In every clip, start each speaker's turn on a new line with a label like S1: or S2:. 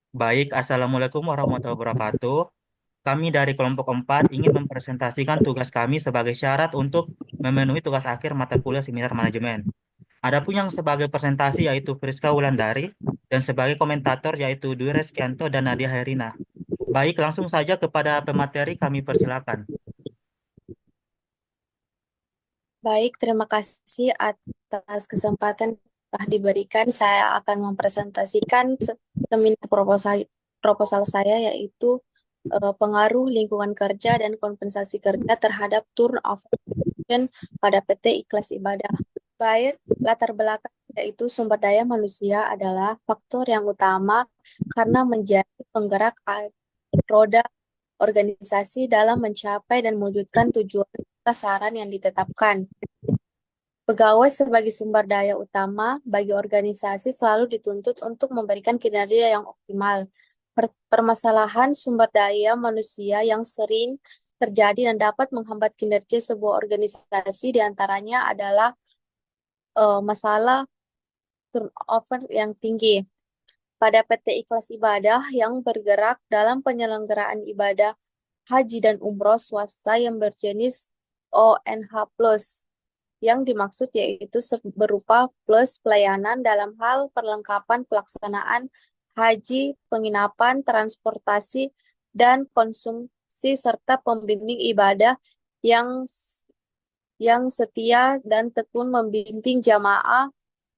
S1: Baik, Assalamualaikum warahmatullahi wabarakatuh. Kami dari kelompok 4 ingin mempresentasikan tugas kami sebagai syarat untuk memenuhi tugas akhir mata kuliah seminar manajemen. Adapun yang sebagai presentasi yaitu Friska Wulandari dan sebagai komentator yaitu Dwi Reskianto dan Nadia Herina. Baik, langsung saja kepada pemateri kami persilakan.
S2: Baik, terima kasih atas kesempatan yang telah diberikan. Saya akan mempresentasikan seminar proposal saya yaitu pengaruh lingkungan kerja dan kompensasi kerja terhadap turnover pada PT Ikhlas Ibadah. Baik, latar belakang yaitu sumber daya manusia adalah faktor yang utama karena menjadi penggerak roda organisasi dalam mencapai dan mewujudkan tujuan sasaran yang ditetapkan. Pegawai sebagai sumber daya utama bagi organisasi selalu dituntut untuk memberikan kinerja yang optimal. Permasalahan sumber daya manusia yang sering terjadi dan dapat menghambat kinerja sebuah organisasi diantaranya adalah masalah turnover yang tinggi. Pada PT Ikhlas Ibadah yang bergerak dalam penyelenggaraan ibadah haji dan umroh swasta yang berjenis ONH+, yang dimaksud yaitu berupa plus pelayanan dalam hal perlengkapan pelaksanaan haji, penginapan, transportasi, dan konsumsi serta pembimbing ibadah yang yang setia dan tekun membimbing jamaah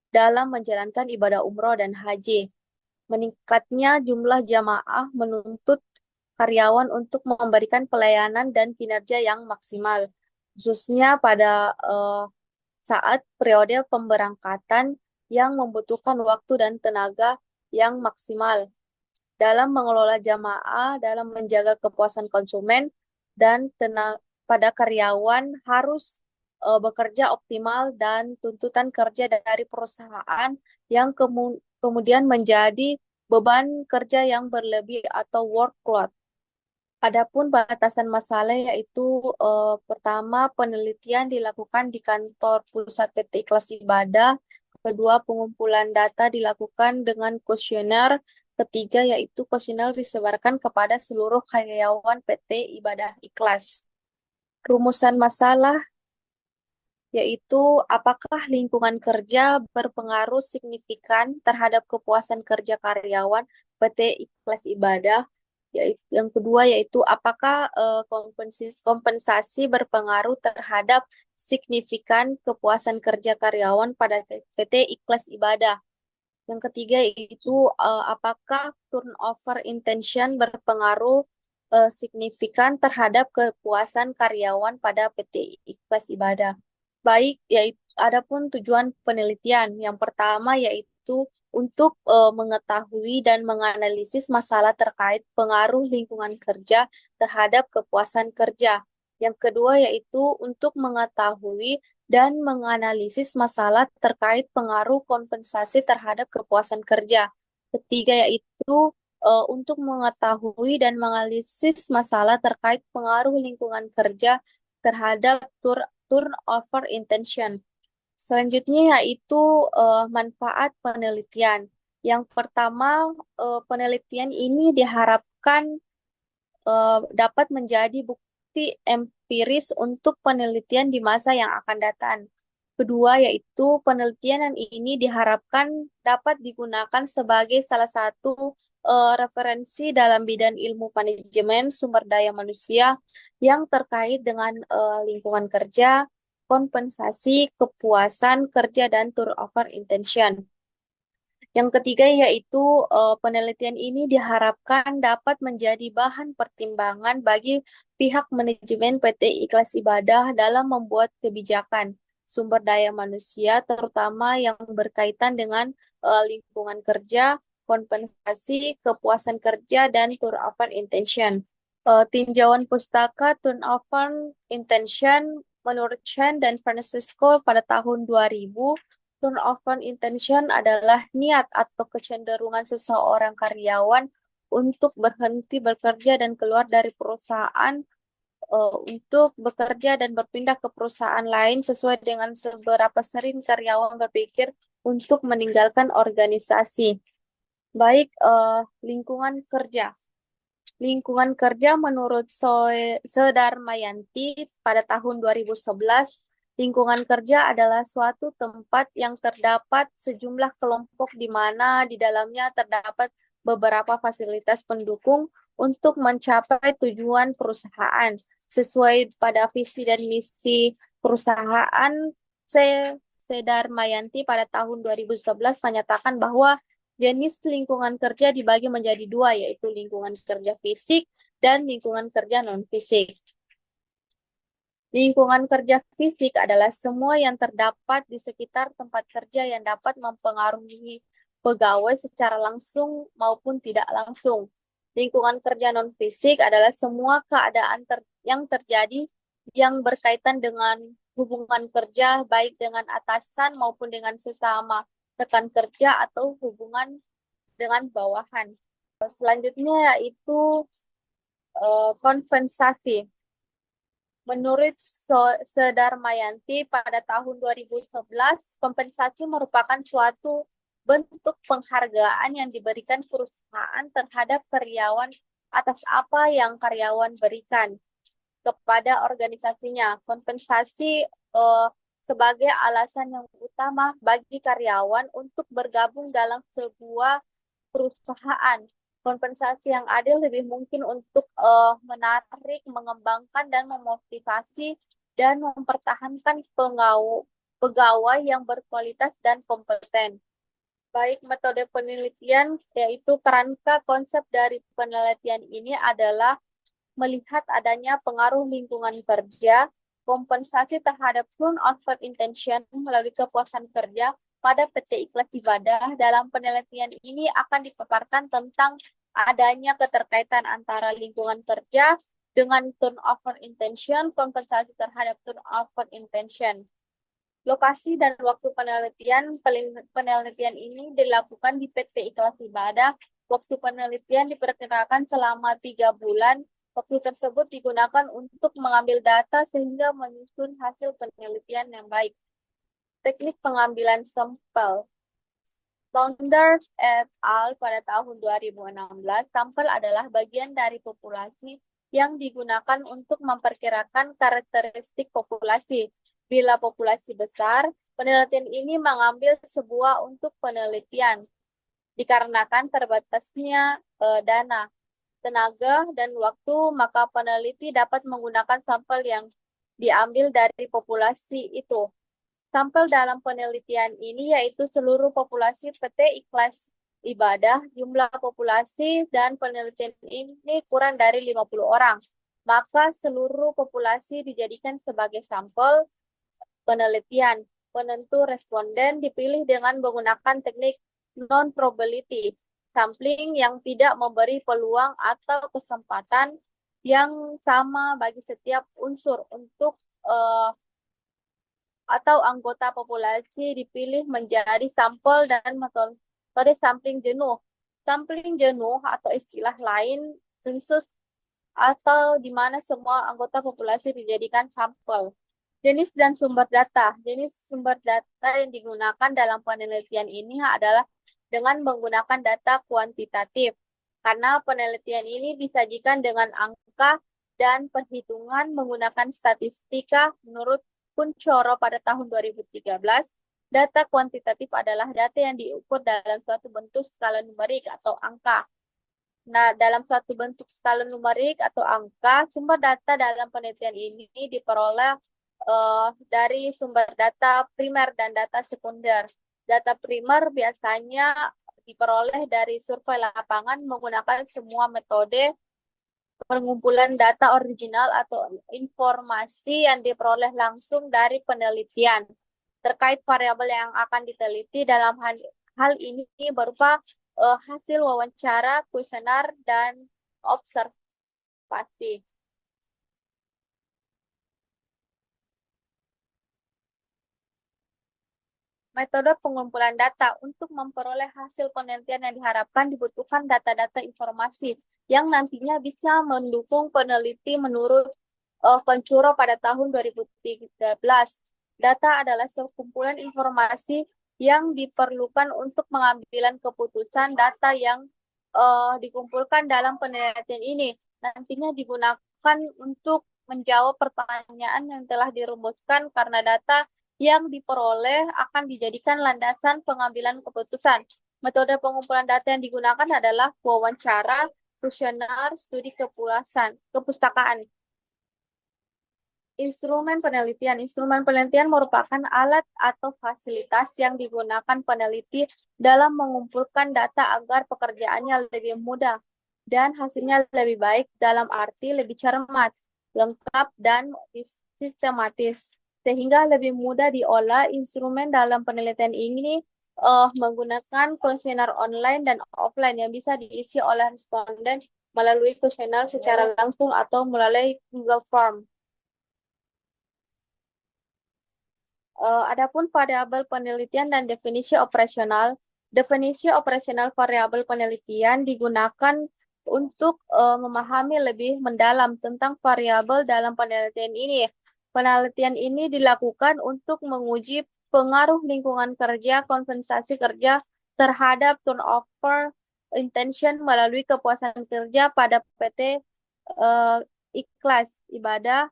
S2: dalam menjalankan ibadah umroh dan haji. Meningkatnya jumlah jamaah menuntut karyawan untuk memberikan pelayanan dan kinerja yang maksimal, khususnya pada saat periode pemberangkatan yang membutuhkan waktu dan tenaga yang maksimal dalam mengelola jamaah, dalam menjaga kepuasan konsumen, dan pada karyawan harus bekerja optimal dan tuntutan kerja dari perusahaan yang kemudian menjadi beban kerja yang berlebih atau workload. Adapun batasan masalah yaitu pertama penelitian dilakukan di kantor pusat PT Ikhlas Ibadah, kedua pengumpulan data dilakukan dengan kuesioner, ketiga yaitu kuesioner disebarkan kepada seluruh karyawan PT Ibadah Ikhlas. Rumusan masalah yaitu apakah lingkungan kerja berpengaruh signifikan terhadap kepuasan kerja karyawan PT Ikhlas Ibadah. Yang kedua yaitu apakah kompensasi berpengaruh terhadap signifikan kepuasan kerja karyawan pada PT Ikhlas Ibadah. Yang ketiga yaitu apakah turnover intention berpengaruh signifikan terhadap kepuasan karyawan pada PT Ikhlas Ibadah. Baik, yaitu adapun tujuan penelitian. Yang pertama yaitu untuk mengetahui dan menganalisis masalah terkait pengaruh lingkungan kerja terhadap kepuasan kerja. Yang kedua yaitu untuk mengetahui dan menganalisis masalah terkait pengaruh kompensasi terhadap kepuasan kerja. Ketiga yaitu untuk mengetahui dan menganalisis masalah terkait pengaruh lingkungan kerja terhadap turnover intention. Selanjutnya yaitu manfaat penelitian. Yang pertama, penelitian ini diharapkan dapat menjadi bukti empiris untuk penelitian di masa yang akan datang. Kedua, yaitu penelitian ini diharapkan dapat digunakan sebagai salah satu referensi dalam bidang ilmu manajemen sumber daya manusia yang terkait dengan lingkungan kerja, kompensasi, kepuasan kerja, dan turnover intention. Yang ketiga yaitu penelitian ini diharapkan dapat menjadi bahan pertimbangan bagi pihak manajemen PT Ikhlas Ibadah dalam membuat kebijakan sumber daya manusia, terutama yang berkaitan dengan lingkungan kerja, kompensasi, kepuasan kerja, dan turnover intention. Tinjauan pustaka turnover intention menurut Chen dan Francisco pada tahun 2000. Turnover intention adalah niat atau kecenderungan seseorang karyawan untuk berhenti bekerja dan keluar dari perusahaan untuk bekerja dan berpindah ke perusahaan lain sesuai dengan seberapa sering karyawan berpikir untuk meninggalkan organisasi. Baik, lingkungan kerja. Lingkungan kerja menurut Sedarmayanti pada tahun 2011, lingkungan kerja adalah suatu tempat yang terdapat sejumlah kelompok di mana di dalamnya terdapat beberapa fasilitas pendukung untuk mencapai tujuan perusahaan. Sesuai pada visi dan misi perusahaan, Sedarmayanti pada tahun 2011 menyatakan bahwa jenis lingkungan kerja dibagi menjadi dua, yaitu lingkungan kerja fisik dan lingkungan kerja non-fisik. Lingkungan kerja fisik adalah semua yang terdapat di sekitar tempat kerja yang dapat mempengaruhi pegawai secara langsung maupun tidak langsung. Lingkungan kerja non-fisik adalah semua keadaan yang terjadi yang berkaitan dengan hubungan kerja, baik dengan atasan maupun dengan sesama rekan kerja atau hubungan dengan bawahan. Selanjutnya yaitu kompensasi. Menurut Sedarmayanti pada tahun 2011, kompensasi merupakan suatu bentuk penghargaan yang diberikan perusahaan terhadap karyawan atas apa yang karyawan berikan kepada organisasinya. Kompensasi sebagai alasan yang utama bagi karyawan untuk bergabung dalam sebuah perusahaan. Kompensasi yang adil lebih mungkin untuk menarik, mengembangkan, dan memotivasi dan mempertahankan pegawai yang berkualitas dan kompeten. Baik metode penelitian, yaitu kerangka konsep dari penelitian ini adalah melihat adanya pengaruh lingkungan kerja, kompensasi terhadap turnover intention melalui kepuasan kerja pada PT Ikhlas Ibadah. Dalam penelitian ini akan dipaparkan tentang adanya keterkaitan antara lingkungan kerja dengan turnover intention, kompensasi terhadap turnover intention. Lokasi dan waktu penelitian ini dilakukan di PT Ikhlas Ibadah. Waktu penelitian diperkirakan selama 3 bulan. Waktu tersebut digunakan untuk mengambil data sehingga menyusun hasil penelitian yang baik. Teknik pengambilan sampel. Saunders et al. Pada tahun 2016, sampel adalah bagian dari populasi yang digunakan untuk memperkirakan karakteristik populasi. Bila populasi besar, penelitian ini mengambil sebuah untuk penelitian dikarenakan terbatasnya dana, tenaga, dan waktu, maka peneliti dapat menggunakan sampel yang diambil dari populasi itu. Sampel dalam penelitian ini yaitu seluruh populasi PT Ikhlas Ibadah. Jumlah populasi dan penelitian ini kurang dari 50 orang. Maka seluruh populasi dijadikan sebagai sampel penelitian. Penentu responden dipilih dengan menggunakan teknik non-probability sampling yang tidak memberi peluang atau kesempatan yang sama bagi setiap unsur untuk atau anggota populasi dipilih menjadi sampel dan metode sampling jenuh. Sampling jenuh atau istilah lain sensus atau di mana semua anggota populasi dijadikan sampel. Jenis dan sumber data. Jenis sumber data yang digunakan dalam penelitian ini adalah dengan menggunakan data kuantitatif. Karena penelitian ini disajikan dengan angka dan perhitungan menggunakan statistika menurut Kuncoro pada tahun 2013. Data kuantitatif adalah data yang diukur dalam suatu bentuk skala numerik atau angka. Nah, dalam suatu bentuk skala numerik atau angka, sumber data dalam penelitian ini diperoleh dari sumber data primer dan data sekunder. Data primer biasanya diperoleh dari survei lapangan menggunakan semua metode pengumpulan data original atau informasi yang diperoleh langsung dari penelitian terkait variabel yang akan diteliti. Dalam hal ini berupa hasil wawancara, kuesioner, dan observasi. Metode pengumpulan data. Untuk memperoleh hasil penelitian yang diharapkan dibutuhkan data-data informasi yang nantinya bisa mendukung peneliti menurut Kuncoro pada tahun 2013. Data adalah sekumpulan informasi yang diperlukan untuk pengambilan keputusan. Data yang dikumpulkan dalam penelitian ini nantinya digunakan untuk menjawab pertanyaan yang telah dirumuskan, karena data yang diperoleh akan dijadikan landasan pengambilan keputusan. Metode pengumpulan data yang digunakan adalah wawancara, kuesioner, studi kepustakaan. Instrumen penelitian. Instrumen penelitian merupakan alat atau fasilitas yang digunakan peneliti dalam mengumpulkan data agar pekerjaannya lebih mudah dan hasilnya lebih baik, dalam arti lebih cermat, lengkap, dan sistematis, sehingga lebih mudah diolah. Instrumen dalam penelitian ini menggunakan kuesioner online dan offline yang bisa diisi oleh responden melalui kuesioner secara langsung atau melalui Google Form. Adapun variabel penelitian dan definisi operasional. Definisi operasional variabel penelitian digunakan untuk memahami lebih mendalam tentang variabel dalam penelitian ini. Penelitian ini dilakukan untuk menguji pengaruh lingkungan kerja, kompensasi kerja terhadap turnover intention melalui kepuasan kerja pada PT Ikhlas Ibadah.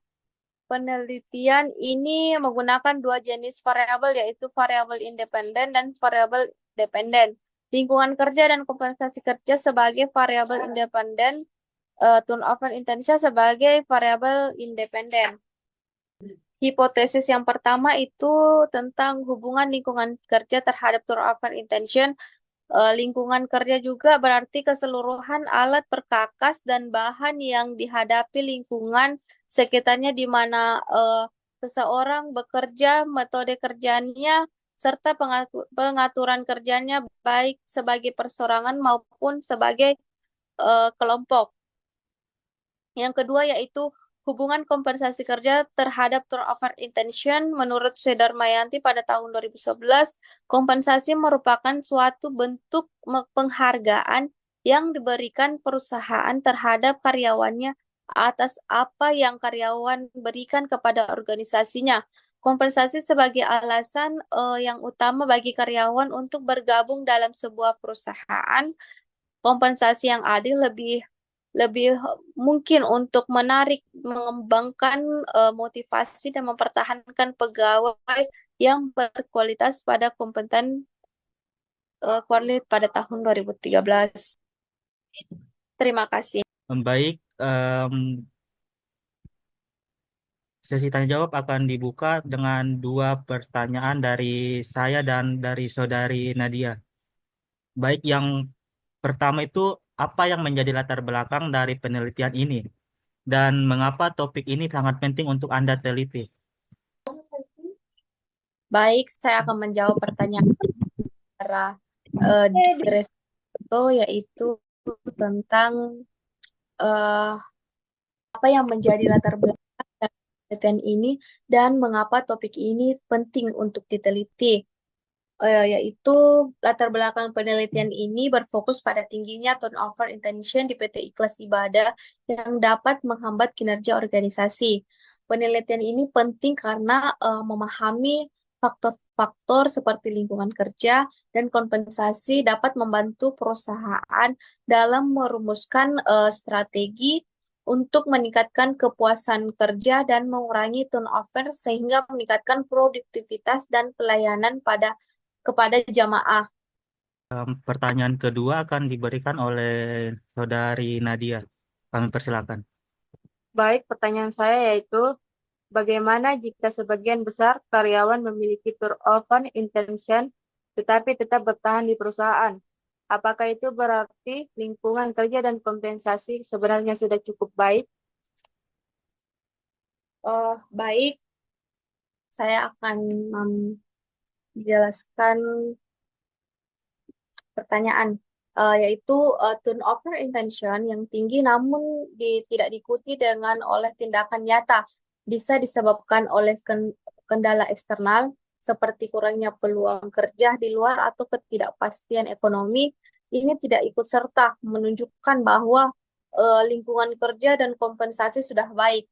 S2: Penelitian ini menggunakan dua jenis variabel, yaitu variabel independen dan variabel dependen. Lingkungan kerja dan kompensasi kerja sebagai variabel independen, turnover intention sebagai variabel independen. Hipotesis yang pertama itu tentang hubungan lingkungan kerja terhadap turnover intention. Lingkungan kerja juga berarti keseluruhan alat perkakas dan bahan yang dihadapi lingkungan sekitarnya, di mana seseorang bekerja, metode kerjanya, serta pengaturan kerjanya, baik sebagai perseorangan maupun sebagai kelompok. Yang kedua yaitu hubungan kompensasi kerja terhadap turnover intention. Menurut Sudarmayanti pada tahun 2011, kompensasi merupakan suatu bentuk penghargaan yang diberikan perusahaan terhadap karyawannya atas apa yang karyawan berikan kepada organisasinya. Kompensasi sebagai alasan yang utama bagi karyawan untuk bergabung dalam sebuah perusahaan. Kompensasi yang adil lebih lebih mungkin untuk menarik, mengembangkan motivasi dan mempertahankan pegawai yang berkualitas pada kompeten kualitas pada tahun 2013. Terima kasih.
S1: Baik, sesi tanya jawab akan dibuka dengan dua pertanyaan dari saya dan dari saudari Nadia. Baik, yang pertama itu apa yang menjadi latar belakang dari penelitian ini dan mengapa topik ini sangat penting untuk Anda teliti?
S2: Baik, saya akan menjawab pertanyaan secara itu, yaitu tentang eh, apa yang menjadi latar belakang dari penelitian ini dan mengapa topik ini penting untuk diteliti. Yaitu latar belakang penelitian ini berfokus pada tingginya turnover intention di PT Ikhlas Ibadah yang dapat menghambat kinerja organisasi. Penelitian ini penting karena memahami faktor-faktor seperti lingkungan kerja dan kompensasi dapat membantu perusahaan dalam merumuskan strategi untuk meningkatkan kepuasan kerja dan mengurangi turnover, sehingga meningkatkan produktivitas dan pelayanan kepada jamaah.
S1: Pertanyaan kedua akan diberikan oleh saudari Nadia. Kami persilakan.
S3: Baik, pertanyaan saya yaitu, bagaimana jika sebagian besar karyawan memiliki turnover intention tetapi tetap bertahan di perusahaan? Apakah itu berarti lingkungan kerja dan kompensasi sebenarnya sudah cukup baik?
S2: Baik, saya akan menjelaskan pertanyaan, yaitu turnover intention yang tinggi namun tidak diikuti dengan oleh tindakan nyata bisa disebabkan oleh kendala eksternal seperti kurangnya peluang kerja di luar atau ketidakpastian ekonomi. Ini tidak ikut serta menunjukkan bahwa lingkungan kerja dan kompensasi sudah baik.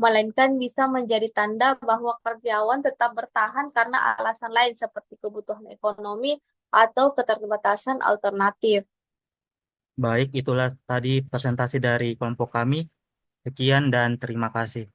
S2: melainkan bisa menjadi tanda bahwa karyawan tetap bertahan karena alasan lain seperti kebutuhan ekonomi atau keterbatasan alternatif.
S1: Baik, itulah tadi presentasi dari kelompok kami. Sekian dan terima kasih.